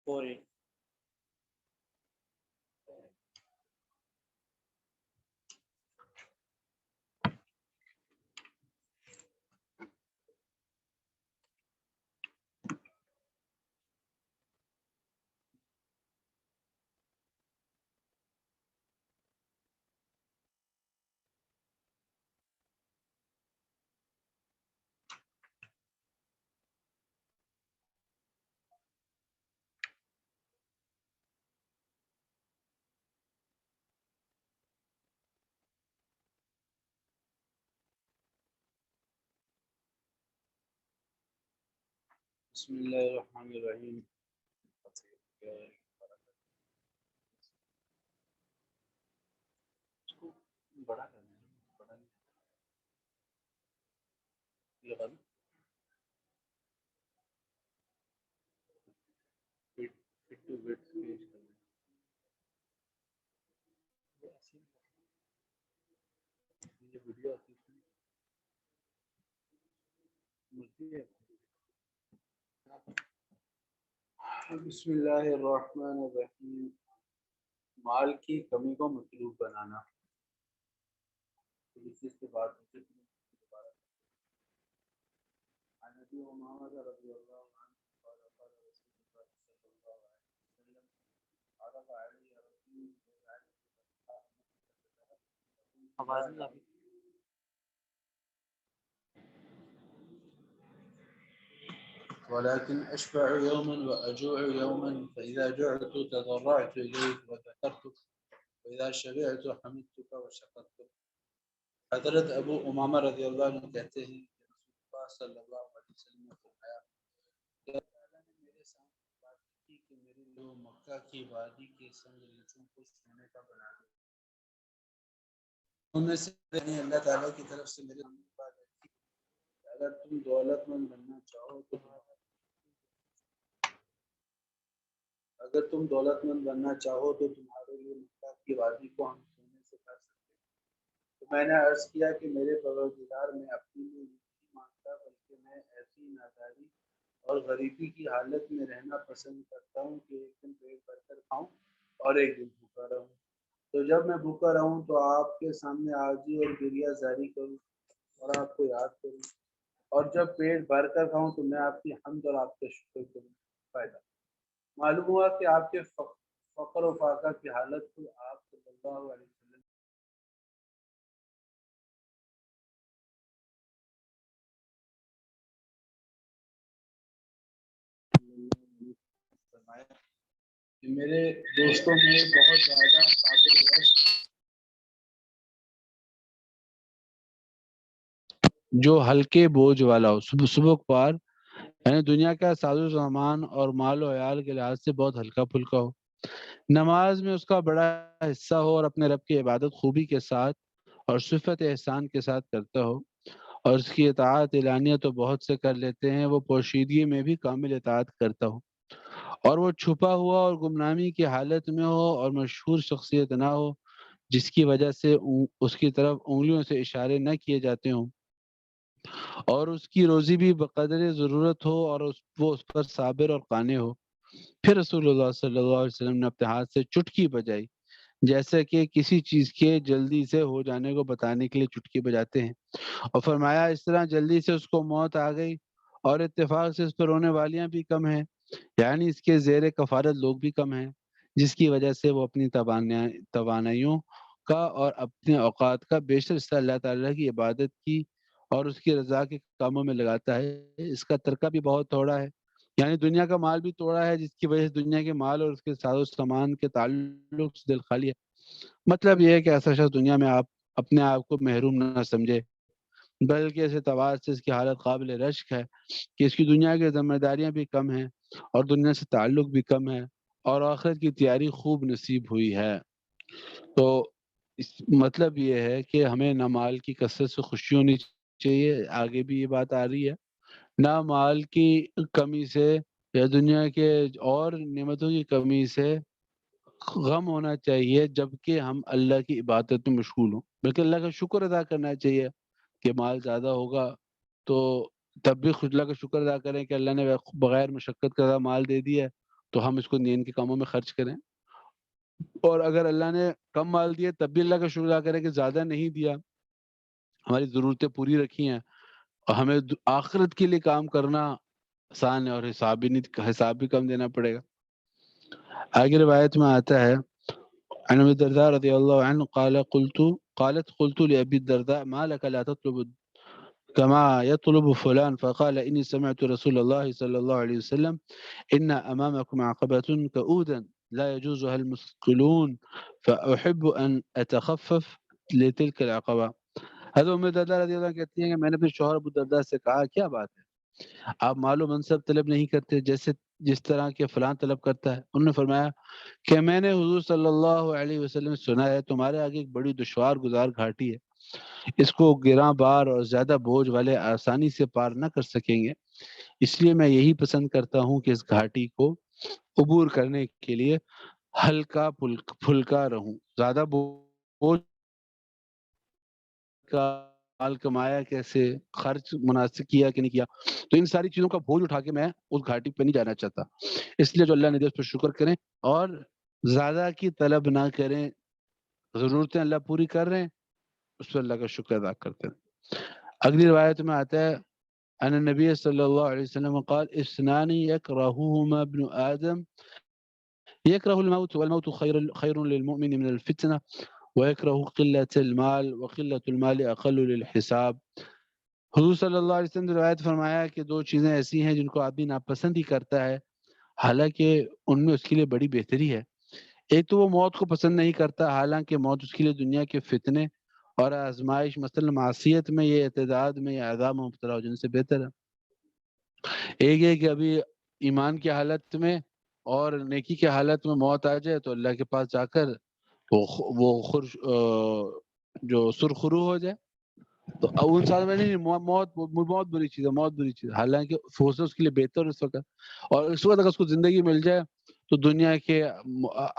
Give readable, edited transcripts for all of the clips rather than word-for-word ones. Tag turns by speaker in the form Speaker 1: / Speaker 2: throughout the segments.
Speaker 1: 48. بسم اللہ الرحمن الرحیم. اس کو بڑا کرنا ہے، بڑا لگا دو. فٹ ٹو ویٹ پیج کرنا ہے. یہ ویڈیو آتی ہے. بسم اللہ الرحمن الرحیم. مال کی کمی کو مطلوب بنانا. اس چیز کے بعد عن ابي امامة رضي الله عنه قال قال رسول الله صلى الله عليه وسلم عرض علي ربي ولكن أشبع يوما وأجوع يوما فإذا جعت تضرعت إليك وذكرتك وإذا شبعت حمدتك وشكرتك. حضرت ابو امامہ رضی اللہ عنہ کہتے ہیں کہ رسول اللہ صلی اللہ علیہ وسلم نے فرمایا کہ اللہ نے میرے سامنے بات کی کہ میرے لوگ مکہ کی وادی کے سنگ ریچھوں کو سونے کا بنا دو. ان میں سے اللہ تعالیٰ کی طرف سے میرے بات ہے کہ اگر تم دولت مند بننا چاہو تو تمہارے لیے مکہ کی وادی کو ہم سونے سے کر سکتے. تو میں نے عرض کیا کہ میرے پروردگار میں اپنے لیے نہیں مانگتا بلکہ میں ایسی ناداری اور غریبی کی حالت میں رہنا پسند کرتا ہوں کہ ایک دن پیٹ بھر کر کھاؤں اور ایک دن بھوکا رہوں. تو جب میں بھوکا رہوں تو آپ کے سامنے عاجزی اور گریہ زاری کروں اور آپ کو یاد کروں، اور جب پیٹ بھر کر کھاؤں تو میں آپ کی حمد اور آپ کا شکر کروں. فائدہ معلوم ہوا کہ آپ کے فقر و فاقہ کی حالت کو آپ صلی اللہ علیہ وسلم فرمایا کہ میرے دوستوں میں بہت زیادہ قابل رشک جو ہلکے بوجھ والا ہو، سبکبار یعنی دنیا کا ساز و سامان اور مال و عیال کے لحاظ سے بہت ہلکا پھلکا ہو، نماز میں اس کا بڑا حصہ ہو اور اپنے رب کی عبادت خوبی کے ساتھ اور صفت احسان کے ساتھ کرتا ہو، اور اس کی اطاعت اعلانیہ تو بہت سے کر لیتے ہیں، وہ پوشیدگی میں بھی کامل اطاعت کرتا ہو، اور وہ چھپا ہوا اور گمنامی کی حالت میں ہو اور مشہور شخصیت نہ ہو جس کی وجہ سے اس کی طرف انگلیوں سے اشارے نہ کیے جاتے ہوں، اور اس کی روزی بھی بقدر ضرورت ہو اور وہ اس پر صابر اور قانع ہو. پھر رسول اللہ صلی اللہ علیہ وسلم نے اپنے ہاتھ سے چٹکی بجائی، جیسے کہ کسی چیز کے جلدی سے ہو جانے کو بتانے کے لیے چٹکی بجاتے ہیں، اور فرمایا اس طرح جلدی سے اس کو موت آ گئی اور اتفاق سے اس پر رونے والیاں بھی کم ہیں، یعنی اس کے زیر کفارت لوگ بھی کم ہیں، جس کی وجہ سے وہ اپنی توانائیوں کا اور اپنے اوقات کا بیشتر حصہ اللہ تعالیٰ کی عبادت کی اور اس کی رضا کے کاموں میں لگاتا ہے. اس کا ترکہ بھی بہت تھوڑا ہے، یعنی دنیا کا مال بھی توڑا ہے، جس کی وجہ سے دنیا کے مال اور اس کے ساز و سامان کے تعلق سے دل خالی ہے. مطلب یہ ہے کہ ایسا شخص دنیا میں آپ اپنے آپ کو محروم نہ سمجھے، بلکہ اس اعتبار سے اس کی حالت قابل رشک ہے کہ اس کی دنیا کی ذمہ داریاں بھی کم ہیں اور دنیا سے تعلق بھی کم ہے اور آخرت کی تیاری خوب نصیب ہوئی ہے. تو مطلب یہ ہے کہ ہمیں نہ مال کی کثرت سے خوشی ہونی چاہیے، آگے بھی یہ بات آ رہی ہے، نہ مال کی کمی سے یا دنیا کے اور نعمتوں کی کمی سے غم ہونا چاہیے، جبکہ ہم اللہ کی عبادت میں مشغول ہوں، بلکہ اللہ کا شکر ادا کرنا چاہیے کہ مال زیادہ ہوگا تو تب بھی اللہ کا شکر ادا کریں کہ اللہ نے بغیر مشقت کا مال دے دیا ہے، تو ہم اس کو دین کے کاموں میں خرچ کریں، اور اگر اللہ نے کم مال دیا تب بھی اللہ کا شکر ادا کریں کہ زیادہ نہیں دیا، ہماری ضرورتیں پوری رکھی ہیں، اور ہمیں آخرت کے لیے کام کرنا آسان ہے، اور حساب بھی کم دینا پڑے گا۔ آگے روایت میں آتا ہے عن ابي الدرداء رضي الله عنه قالت قلت لأبي الدرداء ما لك لا تطلب كما يطلب فلان، فقال إني سمعت رسول الله صلى الله عليه وسلم إن أمامكم عقبة كؤودا لا يجوزها المثقلون فأحب أن أتخفف لتلك العقبة۔ حضرت ام الدرداء رضی اللہ عنہ کہتی ہیں کہ میں نے اپنے شوہر ابو الدرداء سے کہا کیا بات ہے، آپ مال و منصب طلب نہیں کرتے جیسے جس طرح کے فلاں طلب کرتا ہے؟ انہوں نے فرمایا کہ میں نے حضور صلی اللہ علیہ وسلم سے سنا ہے تمہارے آگے ایک بڑی دشوار گزار گھاٹی ہے، اس کو گراں بار اور زیادہ بوجھ والے آسانی سے پار نہ کر سکیں گے، اس لیے میں یہی پسند کرتا ہوں کہ اس گھاٹی کو عبور کرنے کے لیے ہلکا پھلکا رہوں، زیادہ بوجھ کا مال کمایا کیسے، خرچ مناسب کیا کہ نہیں کیا، تو ان ساری چیزوں کا بوجھ اٹھا کے میں اس گھاٹی پہ نہیں جانا چاہتا، اس لیے جو اللہ نے دیا اس پہ شکر کریں اور زیادہ کی طلب نہ کریں، ضرورتیں اللہ پوری کر رہے ہیں اس پہ اللہ کا شکر ادا کرتے ہیں۔ اگلی روایت میں آتا ہے ان النبی صلی اللہ علیہ وسلم قال اثنان يكرههما ابن آدم يكره الموت والموت خير للمؤمن من الفتنة ويكره قلة المال وقلة المال أقل للحساب۔ حضور صلی اللہ علیہ وسلم نے روایت فرمایا کہ دو چیزیں ایسی ہیں جن کو آدمی ناپسند ہی کرتا ہے حالانکہ ان میں اس کے لیے بڑی بہتری ہے۔ ایک تو وہ موت کو پسند نہیں کرتا حالانکہ موت اس کے لیے دنیا کے فتنے اور آزمائش مثلا معصیت میں یا اعتداد میں یا عذاب میں مبتلا ہو جانے سے بہتر ہے۔ ایک ہے کہ ابھی ایمان کی حالت میں اور نیکی کی حالت میں موت آ جائے تو اللہ کے پاس جا کر وہ جو سرخرو ہو جائے، تو انسان میں نہیں، موت بری چیز ہے، موت بری چیز ہے، حالانکہ فرصت اس کے لیے بہتر اس وقت، اور اس وقت اگر اس کو زندگی مل جائے تو دنیا کے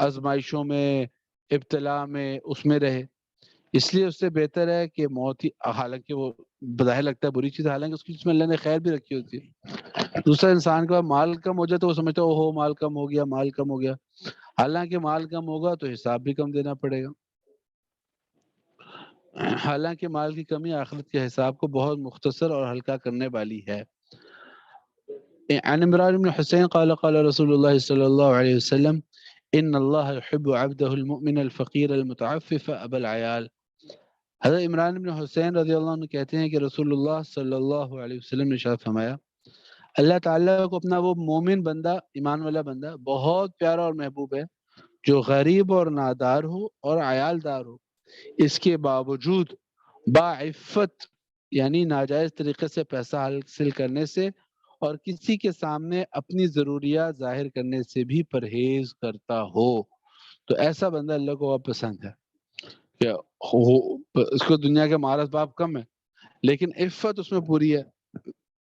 Speaker 1: آزمائشوں میں ابتلا میں اس میں رہے، اس لیے اس سے بہتر ہے کہ موت ہی، حالانکہ وہ بظاہر لگتا ہے بری چیز ہے حالانکہ اس میں اللہ نے خیر بھی رکھی ہوتی ہے۔ دوسرا انسان کا مال کم ہو جائے تو وہ سمجھتا ہے اوہو مال کم ہو گیا، مال کم ہو گیا، حالانکہ مال کم ہوگا تو حساب بھی کم دینا پڑے گا، حالانکہ مال کی کمی آخرت کے حساب کو بہت مختصر اور ہلکا کرنے والی ہے۔ عن عمران بن حسین قال قال رسول اللہ صلی اللہ علیہ وسلم ان اللہ يحب عبده المؤمن الفقیر المتعفف ابا العیال۔ حضرت عمران بن حسین رضی اللہ عنہ کہتے ہیں کہ رسول اللہ صلی اللہ علیہ وسلم نے ارشاد فرمایا اللہ تعالیٰ کو اپنا وہ مومن بندہ، ایمان والا بندہ بہت پیارا اور محبوب ہے جو غریب اور نادار ہو اور عیال دار ہو، اس کے باوجود باعفت یعنی ناجائز طریقے سے پیسہ حاصل کرنے سے اور کسی کے سامنے اپنی ضروریات ظاہر کرنے سے بھی پرہیز کرتا ہو، تو ایسا بندہ اللہ کو بہت پسند ہے کہ اس کو دنیا کے مال اسباب کم ہے لیکن عفت اس میں پوری ہے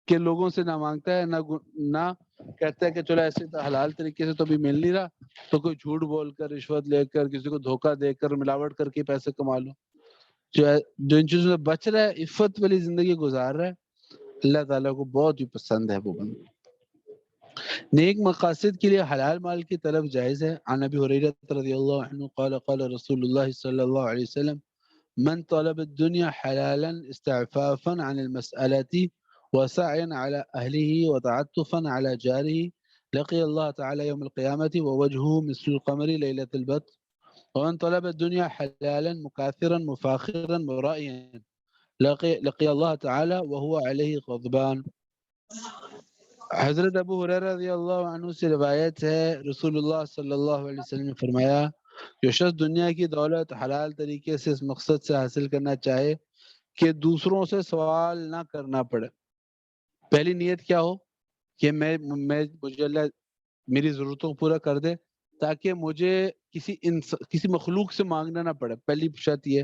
Speaker 1: کہ لوگوں سے نہ مانگتا ہے نہ کہتا ہے کہ چلو ایسے تو حلال طریقے سے تو بھی مل نہیں رہا تو کوئی جھوٹ بول کر رشوت لے کر کسی کو دھوکہ دے کر ملاوٹ کر کے پیسے کما لو، جو ان چیزوں سے بچ رہا ہے، عفت والی زندگی گزار رہا ہے، اللہ تعالیٰ کو بہت ہی پسند ہے وہ بندہ۔ نیک مقاصد کے لیے حلال مال کی طلب جائز ہے۔ عن ابی ہریرہ رضی اللہ عنہ قال قال رسول اللہ صلی اللہ علیہ وسلم من طلب الدنيا حلالا استعفافا عن المسألة وسعيا على أهله وتعطفا على جاره لقي الله تعالى يوم القيامة ووجهه مثل القمر ليلة البدر ومن طلب الدنيا حلالا مكاثرا مفاخرا مرائيا لقي الله تعالى وهو عليه غضبان۔ حضرت ابو ہریرہ رضی اللہ عنہ سے روایت ہے رسول اللہ صلی اللہ علیہ وسلم نے فرمایا جو شخص دنیا کی دولت حلال طریقے سے اس مقصد سے حاصل کرنا چاہے کہ دوسروں سے سوال نہ کرنا پڑے، پہلی نیت کیا ہو کہ مجھے اللہ میری ضرورتوں کو پورا کر دے تاکہ مجھے کسی مخلوق سے مانگنا نہ پڑے، پہلی شرط یہ،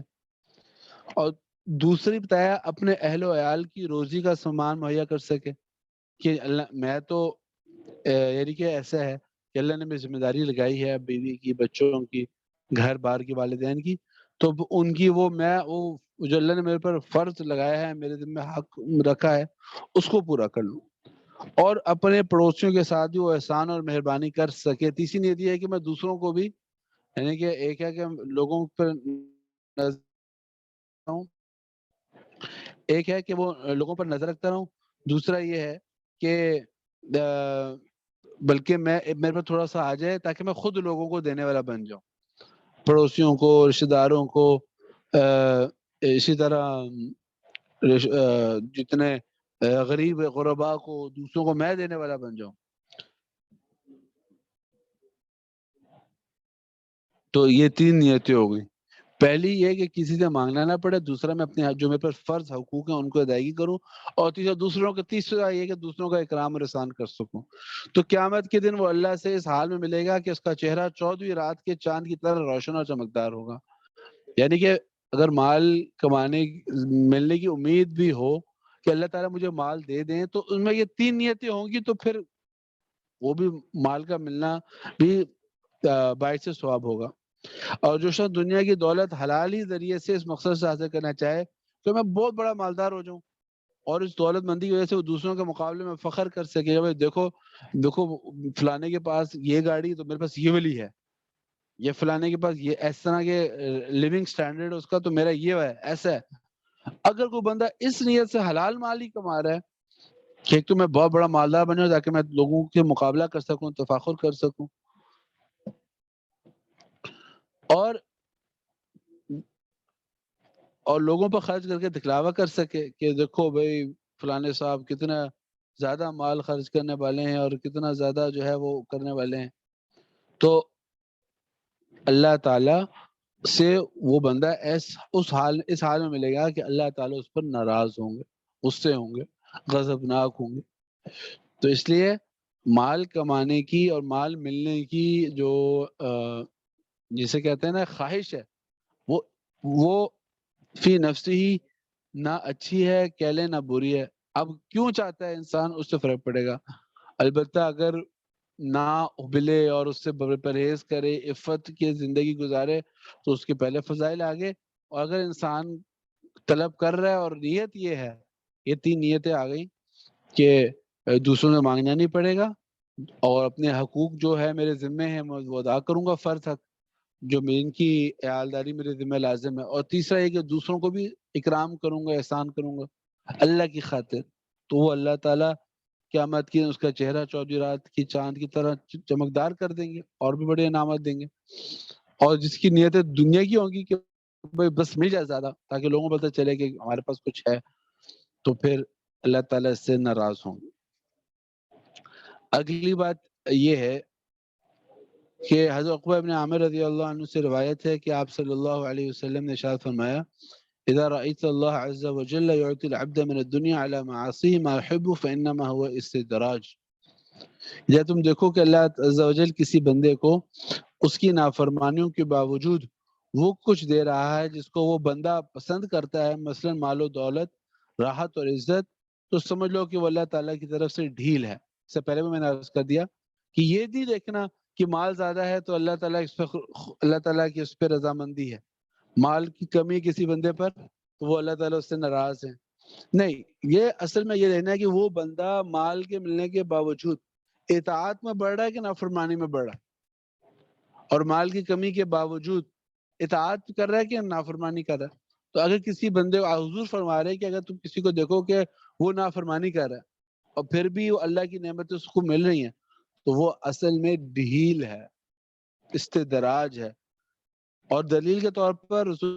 Speaker 1: اور دوسری بتایا اپنے اہل و عیال کی روزی کا سامان مہیا کر سکے کہ اللہ میں تو یعنی کہ ایسا ہے کہ اللہ نے میری ذمہ داری لگائی ہے بیوی کی، بچوں کی، گھر بار کی، والدین کی، تو ان کی وہ جو اللہ نے میرے پر فرض لگایا ہے، میرے ذمہ حق رکھا ہے، اس کو پورا کر لوں۔ اور اپنے پڑوسیوں کے ساتھ بھی وہ احسان اور مہربانی کر سکے۔ تیسری نیت یہ ہے کہ میں دوسروں کو بھی، یعنی کہ ایک ہے کہ لوگوں پر نظر رکھتا ہوں، ایک ہے کہ وہ لوگوں پر نظر رکھتا رہوں، دوسرا یہ ہے کہ بلکہ میرے پر تھوڑا سا آ جائے تاکہ میں خود لوگوں کو دینے والا بن جاؤں، پڑوسیوں کو، رشتہ داروں کو، اسی طرح جتنے غریب غربا کو، دوسروں کو میں دینے والا بن جاؤں۔ تو یہ 3 نیتیں ہو گئی۔ پہلی یہ کہ کسی سے مانگنا نہ پڑے، دوسرا میں اپنے جو میرے پر فرض حقوق ہیں ان کو ادائیگی کروں، اور تیسرا یہ کہ دوسروں کا اکرام اور احسان کر سکوں۔ تو قیامت کے دن وہ اللہ سے اس حال میں ملے گا کہ اس کا چہرہ 14ویں رات کے چاند کی طرح روشن اور چمکدار ہوگا۔ یعنی کہ اگر مال ملنے کی امید بھی ہو کہ اللہ تعالیٰ مجھے مال دے دیں، تو ان میں یہ 3 نیتیں ہوں گی، تو پھر وہ بھی مال کا ملنا بھی باعث ثواب ہوگا۔ اور جو شخص دنیا کی دولت حلالی ذریعے سے اس مقصد سے حاصل کرنا چاہے تو میں بہت بڑا مالدار ہو جاؤں، اور اس دولت مندی کی وجہ سے وہ دوسروں کے مقابلے میں فخر کر سکے، بھائی دیکھو دیکھو فلانے کے پاس یہ گاڑی تو میرے پاس یہ والی ہے، یہ فلانے کے پاس یہ اس طرح کے لیونگ سٹینڈرڈ اس کا تو میرا یہ ہے، ایسا ہے۔ اگر کوئی بندہ اس نیت سے حلال مال ہی کما رہا ہے کہ ایک تو میں بہت بڑا مالدار بن جاؤں تاکہ میں لوگوں کے مقابلہ کر سکوں، تفاخر کر سکوں، اور لوگوں پر خرچ کر کے دکھلاوا کر سکے کہ دیکھو بھائی فلانے صاحب کتنا زیادہ مال خرچ کرنے والے ہیں اور کتنا زیادہ جو ہے وہ کرنے والے ہیں، تو اللہ تعالی سے وہ بندہ اس حال میں ملے گا کہ اللہ تعالیٰ اس پر ناراض ہوں گے، غصے ہوں گے، غضبناک ہوں گے۔ تو اس لیے مال کمانے کی اور مال ملنے کی جو جسے کہتے ہیں نا خواہش ہے، وہ فی نفسی ہی نہ اچھی ہے کہلے نہ بری ہے۔ اب کیوں چاہتا ہے انسان، اس سے فرق پڑے گا۔ البتہ اگر نہ ابلے اور اس سے پرہیز کرے، عفت کی زندگی گزارے، تو اس کے پہلے فضائل آگے۔ اور اگر انسان طلب کر رہا ہے اور نیت یہ ہے، یہ 3 نیتیں آ گئی کہ دوسروں سے مانگنا نہیں پڑے گا، اور اپنے حقوق جو ہے میرے ذمے ہیں میں وہ ادا کروں گا، فرض حق جو میں ان کی عیالداری میرے ذمہ لازم ہے، اور تیسرا یہ کہ دوسروں کو بھی اکرام کروں گا، احسان کروں گا اللہ کی خاطر، تو وہ اللہ تعالیٰ قیامت کی اس کا چہرہ 14ویں رات کی چاند کی طرح چمکدار کر دیں گے، اور بھی بڑے انعامات دیں گے۔ اور جس کی نیتیں دنیا کی ہوں گی کہ بھائی بس مل جائے زیادہ تاکہ لوگوں کو پتہ چلے کہ ہمارے پاس کچھ ہے، تو پھر اللہ تعالیٰ اس سے ناراض ہوں گے۔ اگلی بات یہ ہے کہ حضرت عقبہ ابن عامر رضی اللہ عنہ سے روایت ہے کہ آپ صلی اللہ علیہ وسلم نے ارشاد فرمایا: اذا رأيت الله عز وجل يعطي العبد من الدنيا على معاصيه ما يحب فإنما هو استدراج۔ جب تم دیکھو کہ اللہ عز وجل کسی بندے کو اس کی نافرمانیوں کے باوجود وہ کچھ دے رہا ہے جس کو وہ بندہ پسند کرتا ہے، مثلا مال و دولت، راحت اور عزت، تو سمجھ لو کہ وہ اللہ تعالیٰ کی طرف سے ڈھیل ہے۔ اس سے پہلے بھی میں نے عرض کر دیا کہ یہ نہیں دیکھنا کہ مال زیادہ ہے تو اللہ تعالیٰ کی اس پہ رضامندی ہے، مال کی کمی کسی بندے پر تو وہ اللہ تعالیٰ اس سے ناراض ہے، نہیں، یہ اصل میں یہ دیکھنا ہے کہ وہ بندہ مال کے ملنے کے باوجود اطاعت میں بڑھ رہا ہے کہ نافرمانی میں بڑھ رہا ہے، اور مال کی کمی کے باوجود اطاعت کر رہا ہے کہ نافرمانی کر رہا ہے۔ تو اگر کسی بندے کو حضور فرما رہے کہ اگر تم کسی کو دیکھو کہ وہ نافرمانی کر رہا ہے اور پھر بھی وہ اللہ کی نعمتیں اس کو مل رہی ہیں، تو وہ اصل میں ڈھیل ہے، استدراج ہے۔ اور دلیل کے طور پر رسول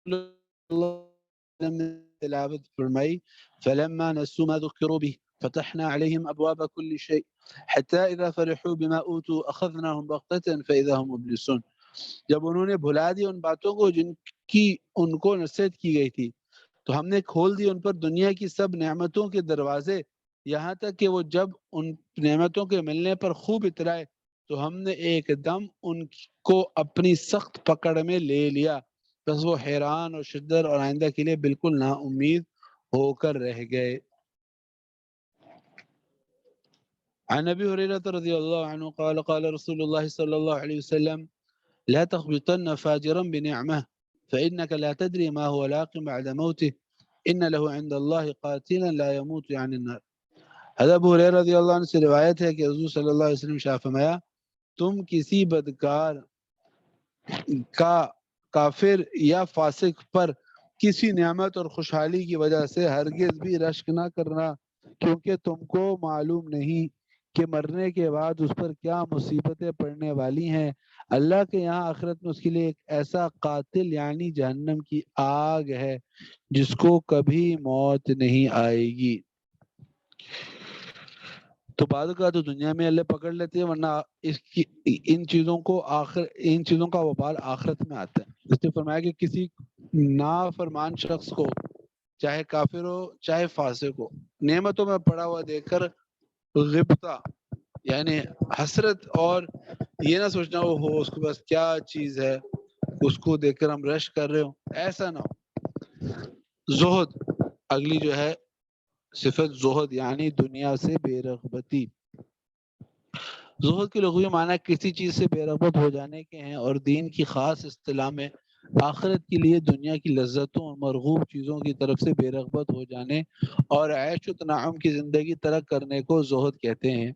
Speaker 1: اللہ صلی اللہ علیہ وسلم نے تلاوت فرمائی: فلما نسوا ما ذكروا به فتحنا عليهم ابواب كل شيء حتى اذا فرحوا بما اوتوا اخذناهم بغتة فاذا هم مبلسون۔ جب انہوں نے بھلا دی ان باتوں کو جن کی ان کو نصیحت کی گئی تھی، تو ہم نے کھول دی ان پر دنیا کی سب نعمتوں کے دروازے، یہاں تک کہ وہ جب ان نعمتوں کے ملنے پر خوب اترائے تو ہم نے ایک دم ان کو اپنی سخت پکڑ میں لے لیا، بس وہ حیران اور شدت اور آئندہ کے لیے بالکل نا امید ہو کر رہ گئے۔ عن ابی ہریرہ رضی اللہ عنہ قال قال رسول اللہ صلی اللہ علیہ وسلم: لا تخبطن فاجرا بنعمه فإنك لا تدري ما هو لاق بعد موته إن له عند الله قاتلا لا يموت عن النار۔ حضرت ابو ہریرہ رضی اللہ عنہ سے روایت ہے کہ حضور صلی اللہ علیہ وسلم شاہ فرمایا تم کسی بدکار کا کافر یا فاسق پر کسی نعمت اور خوشحالی کی وجہ سے ہرگز بھی رشک نہ کرنا، کیونکہ تم کو معلوم نہیں کہ مرنے کے بعد اس پر کیا مصیبتیں پڑنے والی ہیں۔ اللہ کے یہاں آخرت میں اس کے لیے ایک ایسا قاتل یعنی جہنم کی آگ ہے جس کو کبھی موت نہیں آئے گی۔ تو بعض کا تو دنیا میں اللہ پکڑ لیتے ہیں، ورنہ ان چیزوں کا وبال آخرت میں آتا ہے۔ اس نے فرمایا کہ کسی نافرمان شخص کو، چاہے کافر ہو چاہے فاسق ہو، نعمتوں میں پڑا ہوا دیکھ کر غبطہ یعنی حسرت اور یہ نہ سوچنا وہ ہو اس کے پاس کیا چیز ہے اس کو دیکھ کر ہم رش کر رہے ہوں، ایسا نہ ہو۔ زہد، اگلی جو ہے صفت زہد یعنی دنیا سے بے رغبتی۔ زہد کے لغوی معنی کسی چیز سے بے رغبت ہو جانے کے ہیں، اور دین کی خاص اصطلاح میں آخرت کے لیے دنیا کی لذتوں اور مرغوب چیزوں کی طرف سے بے رغبت ہو جانے اور عیش و تنعم کی زندگی ترک کرنے کو زہد کہتے ہیں۔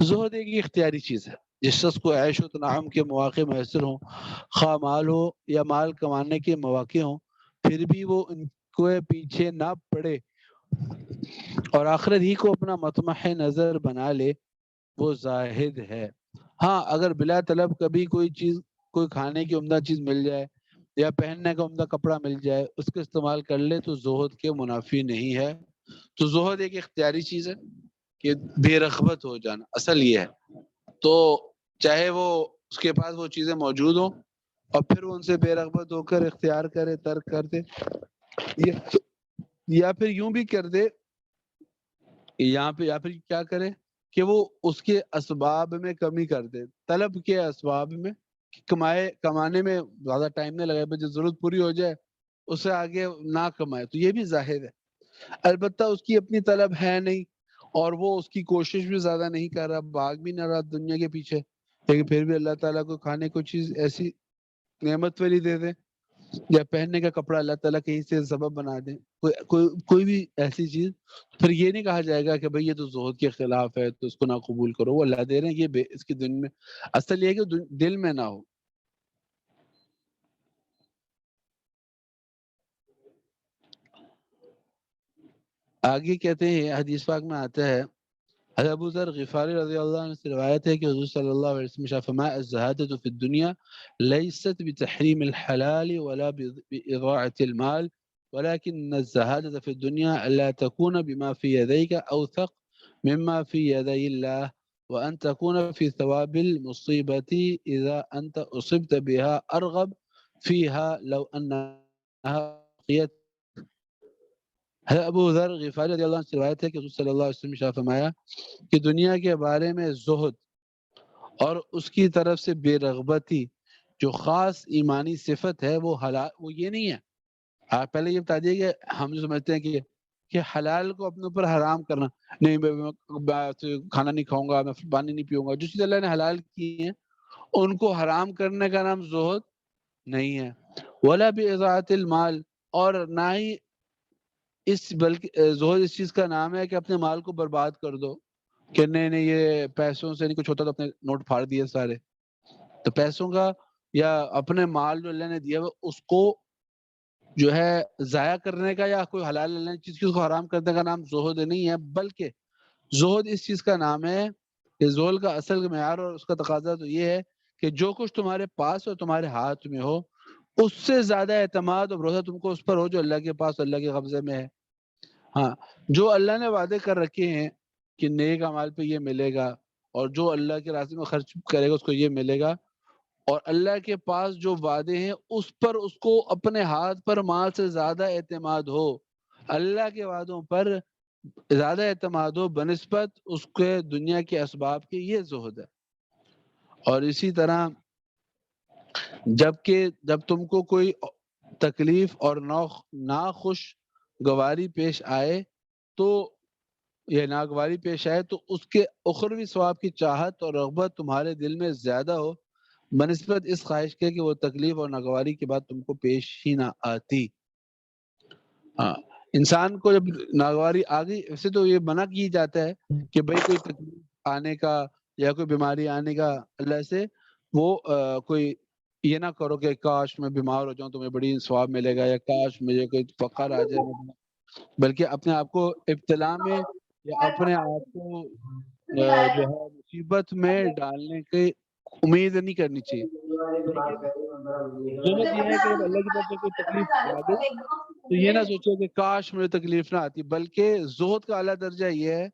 Speaker 1: زہد ایک اختیاری چیز ہے۔ جس شخص کو عیش و تنعم کے مواقع میسر ہوں، خواہ مال ہو یا مال کمانے کے مواقع ہوں، پھر بھی وہ ان کے پیچھے نہ پڑے اور آخرت ہی کو اپنا مطمح نظر بنا لے، وہ زاہد ہے۔ ہاں، اگر بلا طلب کبھی کوئی کھانے کی عمدہ چیز مل جائے یا پہننے کا عمدہ کپڑا مل جائے، اس کا استعمال کر لے تو زہد کے منافی نہیں ہے۔ تو زہد ایک اختیاری چیز ہے کہ بے رغبت ہو جانا، اصل یہ ہے۔ تو چاہے وہ اس کے پاس وہ چیزیں موجود ہوں اور پھر وہ ان سے بے رغبت ہو کر اختیار کرے، ترک کر دے، یا پھر یوں بھی کر دے، یا پھر کیا کرے کہ وہ اس کے اسباب میں کمی کر دے، طلب کے اسباب میں کمانے میں زیادہ ٹائم نہ لگائے، جب ضرورت پوری ہو جائے اس سے آگے نہ کمائے، تو یہ بھی زاہد ہے۔ البتہ اس کی اپنی طلب ہے نہیں اور وہ اس کی کوشش بھی زیادہ نہیں کر رہا، بھاگ بھی نہ رہا دنیا کے پیچھے، لیکن پھر بھی اللہ تعالیٰ کو کھانے کو چیز ایسی نعمت والی دے دے یا پہننے کا کپڑا اللہ تعالیٰ کہیں سے سبب بنا دے، کوئی بھی ایسی چیز، پھر یہ نہیں کہا جائے گا کہ بھئی یہ تو زہد کے خلاف ہے تو اس کو نہ قبول کرو، وہ اللہ دے رہے ہیں، یہ اس کی دل میں، اصل یہ ہے کہ دل میں نہ ہو۔ آگے کہتے ہیں حدیث پاک میں آتا ہے، حضرت ابو ذر غفاری رضی اللہ عنہ سے روایت ہے کہ حضور صلی اللہ علیہ وسلم نے فرمایا الزہادۃ فی الدنیا لیست بتحریم الحلال ولا بإضاعة المال ولكن الزهادة في الدنيا ألا تكون بما في يديك أوثق مما في يدي الله وأن تكون في ثواب المصيبة إذا أنت أصبت بها أرغب فيها لو أنها بقيت۔ ابو ذر غفاری رضی اللہ عنہ سے روایت ہے کہ حضور صلی اللہ علیہ وسلم نے فرمایا کہ دنیا کے بارے میں زہد اور اس کی طرف سے بے رغبتی جو خاص ایمانی صفت ہے وہ یہ نہیں ہے۔ آپ پہلے یہ بتا دیے کہ ہم جو سمجھتے ہیں کہ حلال کو اپنے اوپر حرام کرنا، نہیں میں کھانا نہیں کھاؤں گا، میں پانی نہیں پیوں گا، جو چیز اللہ نے حلال کی ہیں ان کو حرام کرنے کا نام زہد نہیں ہے۔ ولا بإضاعة المال، اور نہ ہی بلکہ زہد اس چیز کا نام ہے کہ اپنے مال کو برباد کر دو، کہ نہیں یہ پیسوں سے نہیں کچھ ہوتا تو اپنے نوٹ پھاڑ دیے سارے۔ تو پیسوں کا یا اپنے مال جو اللہ نے دیا ہے اس کو جو ہے ضائع کرنے کا یا کوئی حلال اللہ نے چیز کو حرام کرنے کا نام زہد نہیں ہے، بلکہ زہد اس چیز کا نام ہے کہ زہد کا اصل معیار اور اس کا تقاضا تو یہ ہے کہ جو کچھ تمہارے پاس اور تمہارے ہاتھ میں ہو اس سے زیادہ اعتماد اور بھروسہ تم کو اس پر ہو جو اللہ کے پاس اللہ کے قبضے میں ہے۔ ہاں، جو اللہ نے وعدے کر رکھے ہیں کہ نیک اعمال پہ یہ ملے گا اور جو اللہ کے راستے میں خرچ کرے گا اس کو یہ ملے گا، اور اللہ کے پاس جو وعدے ہیں اس پر اس کو اپنے ہاتھ پر مال سے زیادہ اعتماد ہو، اللہ کے وعدوں پر زیادہ اعتماد ہو بنسبت اس کے دنیا کے اسباب کے، یہ زہد ہے۔ اور اسی طرح جب تم کو کوئی تکلیف اور ناخوشگواری پیش آئے تو یہ ناگواری پیش آئے تو اس کے اخروی ثواب کی چاہت اور رغبت تمہارے دل میں زیادہ ہو بنسبت اس خواہش کے کہ وہ تکلیف اور ناگواری کے بعد تم کو پیش ہی نہ آتی۔ ہاں، انسان کو جب ناگواری آ گئی، ویسے تو یہ منع کی جاتا ہے کہ بھائی کوئی تکلیف آنے کا یا کوئی بیماری آنے کا اللہ سے وہ کوئی یہ نہ کرو کہ کاش میں بیمار ہو جاؤں تو مجھے بڑی ثواب ملے گا، یا کاش مجھے کوئی فقر آ جائے، بلکہ اپنے آپ کو ابتلا میں یا اپنے آپ کو جو ہے مصیبت میں ڈالنے کی امید نہیں کرنی چاہیے. لیکن زہد یہ ہے کہ جب اللہ کی طرف سے کوئی تکلیف آ گئی تو یہ نہ سوچو کہ کاش مجھے تکلیف نہ آتی، بلکہ زہد کا اعلیٰ درجہ یہ ہے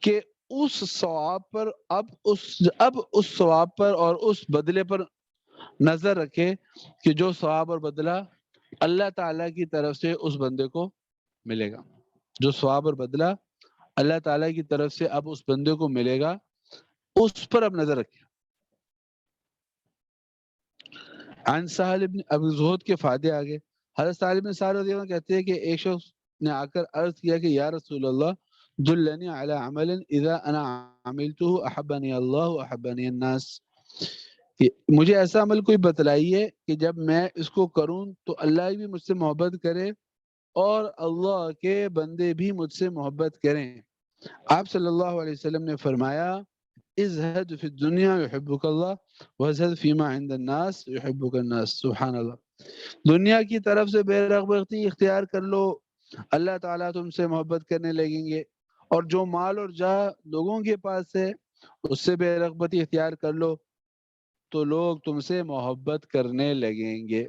Speaker 1: کہ اس ثواب پر اب اس ثواب پر اور اس بدلے پر نظر رکھے کہ جو ثواب اور بدلہ اللہ تعالیٰ کی طرف سے اس بندے کو ملے گا. جو ثواب اور بدلہ اللہ تعالیٰ کی طرف سے اب اس بندے کو ملے گا، اس پر اب نظر رکھیں. عن سہل ابن ابو زہد کے فائدے آگے. حضرت سہل بن سعد رضی اللہ عنہ کہتے ہیں کہ ایک شخص نے آ کر عرض کیا کہ یا رسول اللہ دلنی علی عمل اذا انا عملته احبنی اللہ واحبنی الناس. کہ مجھے ایسا عمل کوئی بتلائیے کہ جب میں اس کو کروں تو اللہ بھی مجھ سے محبت کرے اور اللہ کے بندے بھی مجھ سے محبت کریں. آپ صلی اللہ علیہ وسلم نے فرمایا ازہد فی الدنیا یحبک اللہ وازہد فیما عند الناس یحبک الناس. سبحان اللہ. دنیا کی طرف سے بے رغبتی اختیار کر لو، اللہ تعالیٰ تم سے محبت کرنے لگیں گے، اور جو مال اور جاہ لوگوں کے پاس ہے اس سے بے رغبتی اختیار کر لو تو لوگ تم سے محبت کرنے لگیں گے.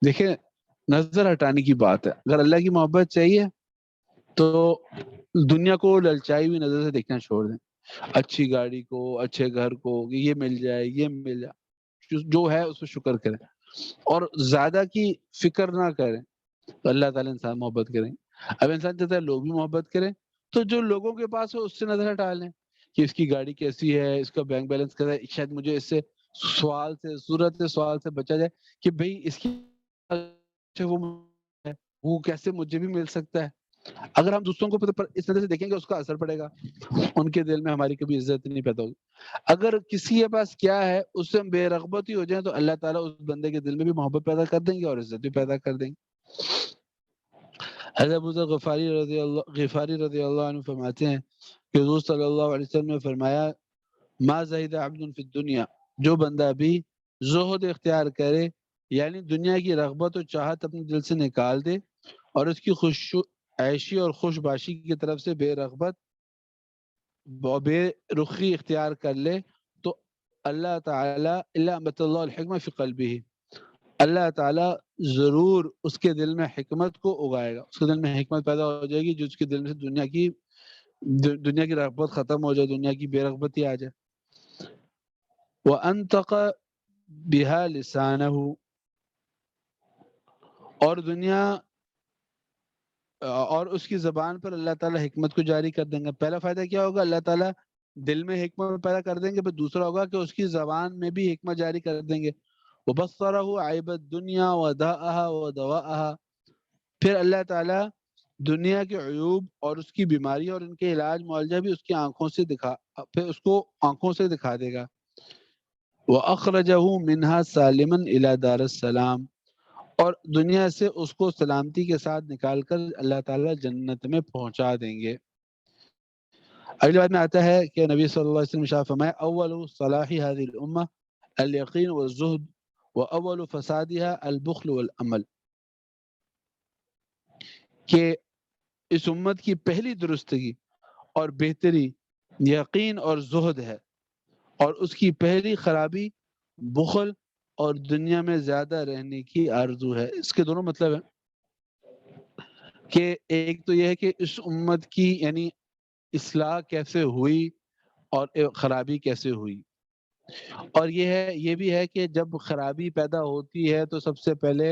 Speaker 1: دیکھیں نظر ہٹانے کی بات ہے. اگر اللہ کی محبت چاہیے تو دنیا کو للچائی ہوئی نظر سے دیکھنا چھوڑ دیں. اچھی گاڑی کو، اچھے گھر کو، یہ مل جائے یہ مل جائے، جو ہے اس پہ شکر کریں اور زیادہ کی فکر نہ کریں تو اللہ تعالیٰ انسان محبت کریں. اب انسان چاہتا ہے لوگ بھی محبت کریں تو جو لوگوں کے پاس ہو اس سے نظر ہٹا لیں کہ اس کی گاڑی کیسی ہے، اس کا بینک بیلنس کیسا ہے، شاید مجھے اس سے صورت سوال سے بچا جائے کہ بھئی اس کی وہ کیسے مجھے بھی مل سکتا ہے. اگر ہم دوسروں کو اس نظر سے دیکھیں گے اس کا اثر پڑے گا، ان کے دل میں ہماری کبھی عزت نہیں پیدا ہوگی. اگر کسی کے پاس کیا ہے اس سے ہم بے رغبتی ہو جائیں تو اللہ تعالیٰ اس بندے کے دل میں بھی محبت پیدا کر دیں گے اور عزت بھی پیدا کر دیں گے. حضرت ابو ذر غفاری رضی اللہ عنہ فرماتے ہیں کہ حضور صلی اللہ علیہ وسلم نے فرمایا ما زہد عبد فی الدنیا، جو بندہ بھی زہد اختیار کرے یعنی دنیا کی رغبت و چاہت اپنے دل سے نکال دے اور اس کی خوش عیشی اور خوش باشی کی طرف سے بے رغبت بے رخی اختیار کر لے تو اللہ تعالیٰ اللہ الحکمہ فی قلبہ، اللہ تعالیٰ ضرور اس کے دل میں حکمت کو اگائے گا. اس کے دل میں حکمت پیدا ہو جائے گی جو اس کے دل میں سے دنیا کی رغبت ختم ہو جائے، دنیا کی بے رغبتی آ جائے. وَأَنْتَقَ بِهَا لِسَانَهُ، اور دنیا اور اس کی زبان پر اللہ تعالیٰ حکمت کو جاری کر دیں گے. پہلا فائدہ کیا ہوگا؟ اللہ تعالیٰ دل میں حکمت پیدا کر دیں گے. پھر دوسرا ہوگا کہ اس کی زبان میں بھی حکمت جاری کر دیں گے. وَبَصَّرَهُ عَيْبَ الدُّنْيَا وَدَاءَهَا وَدَوَاءَهَا، پھر اللہ تعالیٰ دنیا کے عیوب اور اس کی بیماری اور ان کے علاج معالجہ بھی اس کی آنکھوں سے پھر اس کو آنکھوں سے دکھا دے گا. وَأَخْرَجَهُ مِنْهَا سَالِمًا إِلَى دَارِ السَّلَامِ، اور دنیا سے اس کو سلامتی کے ساتھ نکال کر اللہ تعالیٰ جنت میں پہنچا دیں گے. اگلی بات میں آتا ہے کہ نبی صلی اللہ علیہ وسلم ارشاد فرمائے اول صلاح هذه الامه اليقين والزهد واول فسادها البخل والعمل، کہ اس امت کی پہلی درستگی اور بہتری یقین اور زہد ہے، اور اس کی پہلی خرابی بخل اور دنیا میں زیادہ رہنے کی آرزو ہے. اس کے دونوں مطلب ہیں کہ ایک تو یہ ہے کہ اس امت کی یعنی اصلاح کیسے ہوئی اور خرابی کیسے ہوئی، اور یہ بھی ہے کہ جب خرابی پیدا ہوتی ہے تو سب سے پہلے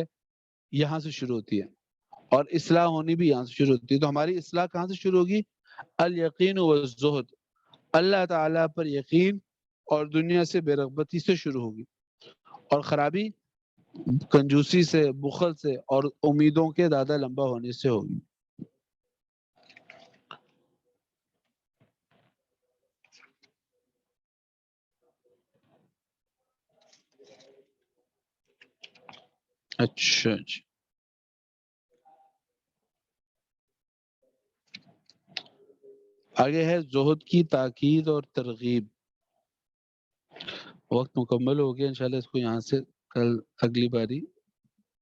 Speaker 1: یہاں سے شروع ہوتی ہے اور اصلاح ہونی بھی یہاں سے شروع ہوتی ہے. تو ہماری اصلاح کہاں سے شروع ہوگی؟ الیقین والزہد، اللہ تعالیٰ پر یقین اور دنیا سے بے رغبتی سے شروع ہوگی، اور خرابی کنجوسی سے، بخل سے اور امیدوں کے زیادہ لمبا ہونے سے ہوگی. اچھا آگے ہے زہد کی تاکید اور ترغیب. وقت مکمل ہو گیا، انشاءاللہ اس کو یہاں سے کل اگلی باری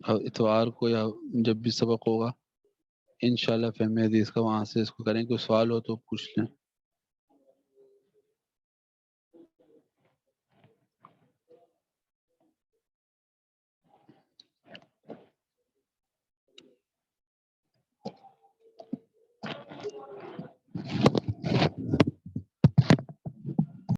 Speaker 1: اتوار کو یا جب بھی سبق ہوگا انشاءاللہ فہم حدیث کا وہاں سے اس کو کریں. کوئی سوال ہو تو پوچھ لیں.